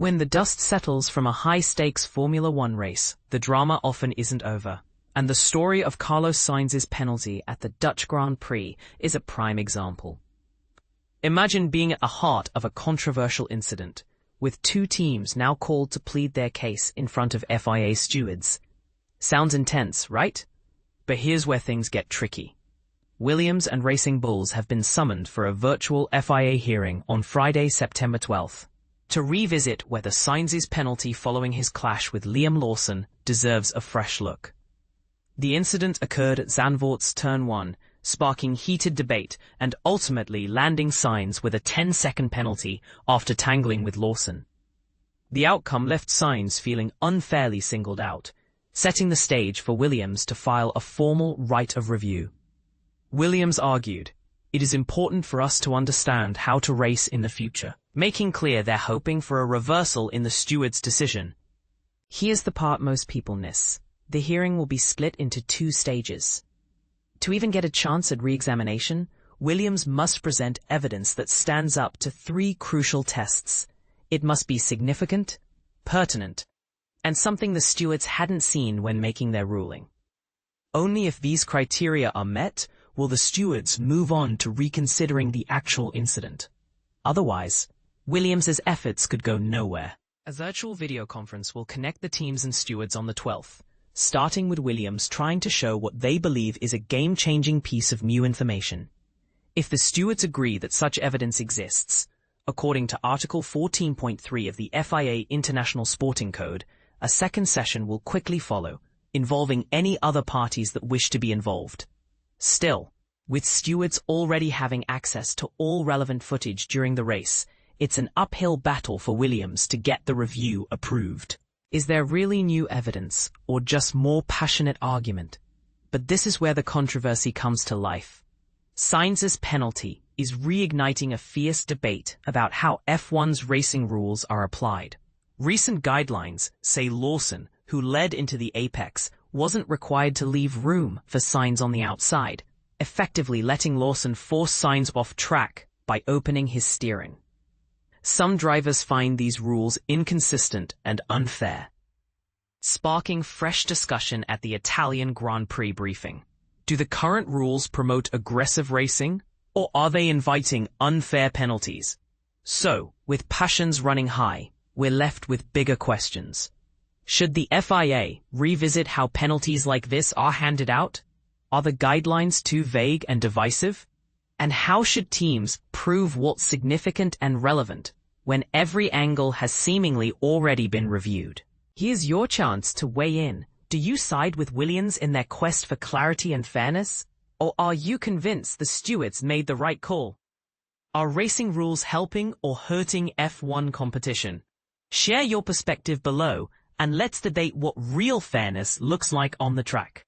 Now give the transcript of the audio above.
When the dust settles from a high-stakes Formula One race, the drama often isn't over. And the story of Carlos Sainz's penalty at the Dutch Grand Prix is a prime example. Imagine being at the heart of a controversial incident, with two teams now called to plead their case in front of FIA stewards. Sounds intense, right? But here's where things get tricky. Williams and Racing Bulls have been summoned for a virtual FIA hearing on Friday, September 12th, to revisit whether Sainz's penalty following his clash with Liam Lawson deserves a fresh look. The incident occurred at Zandvoort's Turn 1, sparking heated debate and ultimately landing Sainz with a 10-second penalty after tangling with Lawson. The outcome left Sainz feeling unfairly singled out, setting the stage for Williams to file a formal right of review. Williams argued, "It is important for us to understand how to race in the future," making clear they're hoping for a reversal in the steward's decision. Here's the part most people miss. The hearing will be split into two stages. To even get a chance at re-examination, Williams must present evidence that stands up to three crucial tests. It must be significant, pertinent, and something the stewards hadn't seen when making their ruling. Only if these criteria are met will the stewards move on to reconsidering the actual incident. Otherwise, Williams's efforts could go nowhere. A virtual video conference will connect the teams and stewards on the 12th. Starting with Williams trying to show what they believe is a game-changing piece of new information. If the stewards agree that such evidence exists, according to Article 14.3 of the FIA International Sporting Code, a second session will quickly follow, involving any other parties that wish to be involved. Still, with stewards already having access to all relevant footage during the race, it's an uphill battle for Williams to get the review approved. Is there really new evidence, or just more passionate argument? But this is where the controversy comes to life. Sainz's penalty is reigniting a fierce debate about how F1's racing rules are applied. Recent guidelines say Lawson, who led into the apex, wasn't required to leave room for Sainz on the outside, effectively letting Lawson force Sainz off track by opening his steering. Some drivers find these rules inconsistent and unfair, sparking fresh discussion at the Italian Grand Prix briefing. Do the current rules promote aggressive racing, or are they inviting unfair penalties? So, with passions running high, we're left with bigger questions. Should the FIA revisit how penalties like this are handed out? Are the guidelines too vague and divisive? And how should teams prove what's significant and relevant when every angle has seemingly already been reviewed? Here's your chance to weigh in. Do you side with Williams in their quest for clarity and fairness? Or are you convinced the stewards made the right call? Are racing rules helping or hurting F1 competition? Share your perspective below and let's debate what real fairness looks like on the track.